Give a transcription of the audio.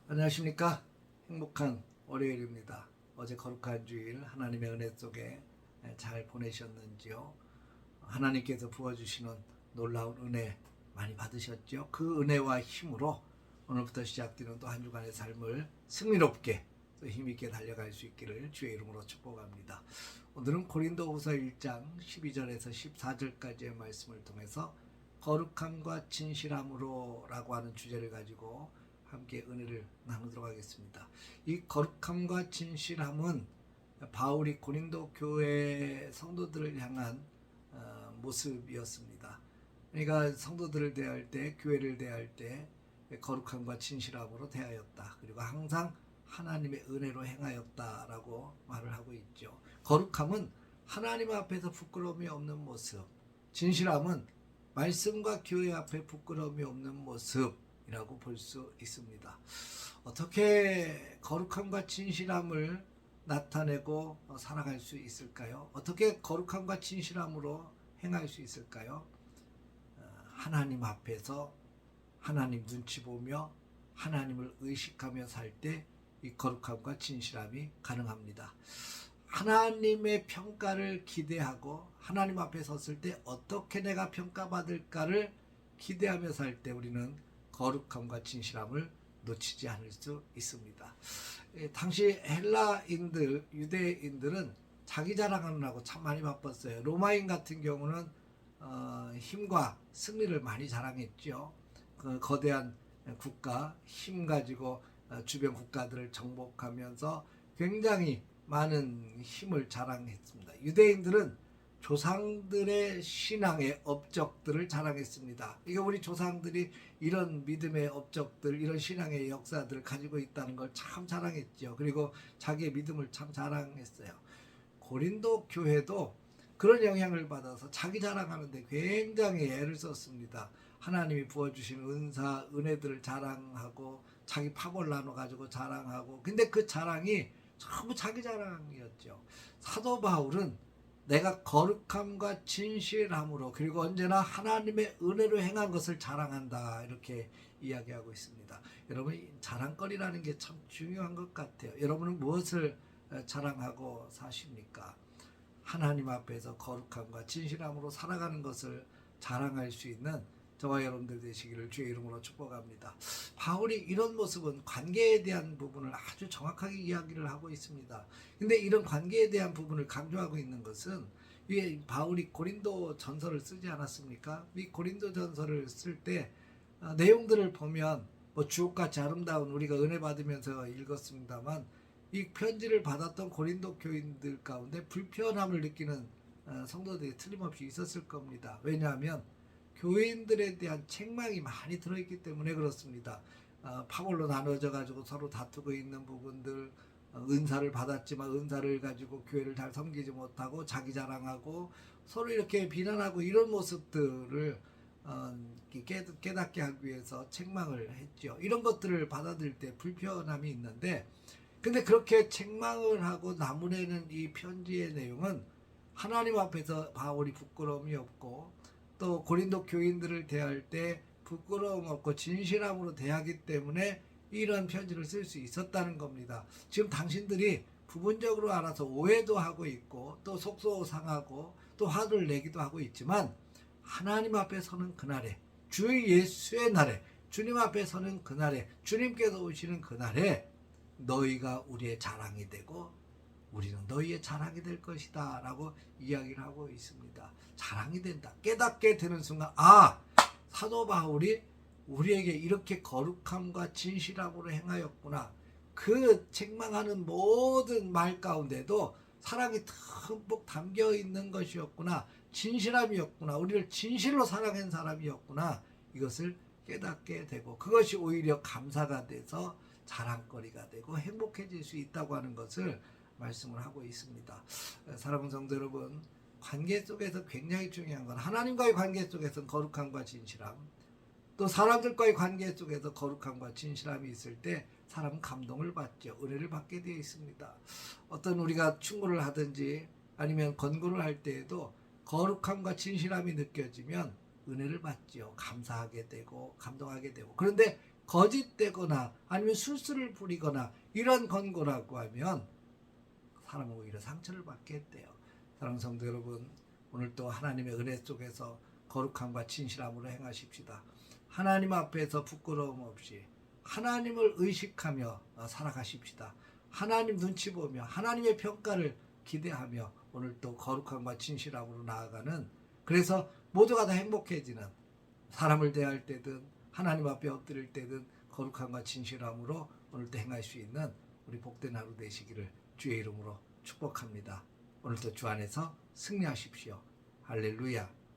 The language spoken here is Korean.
안녕하십니까. 행복한 월요일입니다. 어제 거룩한 주일 하나님의 은혜 속에 잘 보내셨는지요? 하나님께서 부어주시는 놀라운 은혜 많이 받으셨죠? 그 은혜와 힘으로 오늘부터 시작되는 또 한 주간의 삶을 승리롭게 또 힘있게 달려갈 수 있기를 주의 이름으로 축복합니다. 오늘은 고린도후서 1장 12절에서 14절까지의 말씀을 통해서 거룩함과 진실함으로 라고 하는 주제를 가지고 함께 은혜를 나누도록 하겠습니다. 이 거룩함과 진실함은 바울이 고린도 교회 성도들을 향한 모습이었습니다. 그러니까 성도들을 대할 때, 교회를 대할 때 거룩함과 진실함으로 대하였다. 그리고 항상 하나님의 은혜로 행하였다라고 말을 하고 있죠. 거룩함은 하나님 앞에서 부끄러움이 없는 모습, 진실함은 말씀과 교회 앞에 부끄러움이 없는 모습이라고 볼 수 있습니다. 어떻게 거룩함과 진실함을 나타내고 살아갈 수 있을까요? 어떻게 거룩함과 진실함으로 행할 수 있을까요? 하나님 앞에서 하나님 눈치 보며 하나님을 의식하며 살 때 이 거룩함과 진실함이 가능합니다. 하나님의 평가를 기대하고 하나님 앞에 섰을 때 어떻게 내가 평가받을까를 기대하며 살 때 우리는 거룩함과 진실함을 놓치지 않을 수 있습니다. 당시 헬라인들, 유대인들은 자기 자랑하느라고 참 많이 바빴어요. 로마인 같은 경우는 힘과 승리를 많이 자랑했죠. 그 거대한 국가, 힘 가지고 주변 국가들을 정복하면서 굉장히 많은 힘을 자랑했습니다. 유대인들은 조상들의 신앙의 업적들을 자랑했습니다. 이게 우리 조상들이 이런 믿음의 업적들, 이런 신앙의 역사들을 가지고 있다는 걸 참 자랑했죠. 그리고 자기의 믿음을 참 자랑했어요. 고린도 교회도 그런 영향을 받아서 자기 자랑하는데 굉장히 애를 썼습니다. 하나님이 부어주신 은사, 은혜들을 자랑하고 자기 파벌 나눠가지고 자랑하고, 근데 그 자랑이 전부 자기 자랑이었죠. 사도 바울은 내가 거룩함과 진실함으로 그리고 언제나 하나님의 은혜로 행한 것을 자랑한다, 이렇게 이야기하고 있습니다. 여러분, 자랑거리라는 게 참 중요한 것 같아요. 여러분은 무엇을 자랑하고 사십니까? 하나님 앞에서 거룩함과 진실함으로 살아가는 것을 자랑할 수 있는 저와 여러분들 되시기를 주의 이름으로 축복합니다. 바울이 이런 모습은 관계에 대한 부분을 아주 정확하게 이야기를 하고 있습니다. 근데 이런 관계에 대한 부분을 강조하고 있는 것은 바울이 고린도 전서를 쓰지 않았습니까? 이 고린도 전서를 쓸 때 내용들을 보면 주옥같이 아름다운, 우리가 은혜 받으면서 읽었습니다만, 이 편지를 받았던 고린도 교인들 가운데 불편함을 느끼는 성도들이 틀림없이 있었을 겁니다. 왜냐하면 교인들에 대한 책망이 많이 들어있기 때문에 그렇습니다. 파벌로 나눠져 가지고 서로 다투고 있는 부분들, 은사를 받았지만 은사를 가지고 교회를 잘 섬기지 못하고 자기 자랑하고 서로 이렇게 비난하고 이런 모습들을 깨닫게 하기 위해서 책망을 했죠. 이런 것들을 받아들일 때 불편함이 있는데, 근데 그렇게 책망을 하고 나무래는 이 편지의 내용은 하나님 앞에서 바울이 부끄러움이 없고 또 고린도 교인들을 대할 때 부끄러움 없고 진실함으로 대하기 때문에 이런 편지를 쓸 수 있었다는 겁니다. 지금 당신들이 부분적으로 알아서 오해도 하고 있고 또 속상하고 또 화를 내기도 하고 있지만, 하나님 앞에 서는 그날에, 주 예수의 날에, 주님 앞에 서는 그날에, 주님께서 오시는 그날에 너희가 우리의 자랑이 되고 우리는 너희의 자랑이 될 것이다 라고 이야기를 하고 있습니다. 자랑이 된다, 깨닫게 되는 순간, 사도 바울이 우리에게 이렇게 거룩함과 진실함으로 행하였구나, 그 책망하는 모든 말 가운데도 사랑이 듬뿍 담겨 있는 것이었구나, 진실함이었구나, 우리를 진실로 사랑한 사람이었구나, 이것을 깨닫게 되고 그것이 오히려 감사가 돼서 자랑거리가 되고 행복해질 수 있다고 하는 것을 말씀을 하고 있습니다. 사랑하는 성도 여러분, 관계 속에서 굉장히 중요한 건, 하나님과의 관계 속에서는 거룩함과 진실함, 또 사람들과의 관계 속에서 거룩함과 진실함이 있을 때 사람은 감동을 받죠. 은혜를 받게 되어 있습니다. 어떤 우리가 충고를 하든지 아니면 권고를 할 때에도 거룩함과 진실함이 느껴지면 은혜를 받지요. 감사하게 되고 감동하게 되고. 그런데 거짓되거나 아니면 술수를 부리거나 이런 권고라고 하면 사람은 오히려 상처를 받게 돼요. 사랑하는 성도 여러분, 오늘 또 하나님의 은혜 속에서 거룩함과 진실함으로 행하십시다. 하나님 앞에서 부끄러움 없이 하나님을 의식하며 살아가십시다. 하나님 눈치 보며 하나님의 평가를 기대하며 오늘 또 거룩함과 진실함으로 나아가는, 그래서 모두가 다 행복해지는, 사람을 대할 때든 하나님 앞에 엎드릴 때든 거룩함과 진실함으로 오늘도 행할 수 있는 우리 복된 하루 되시기를 주의 이름으로 축복합니다. 오늘도 주 안에서 승리하십시오. 할렐루야.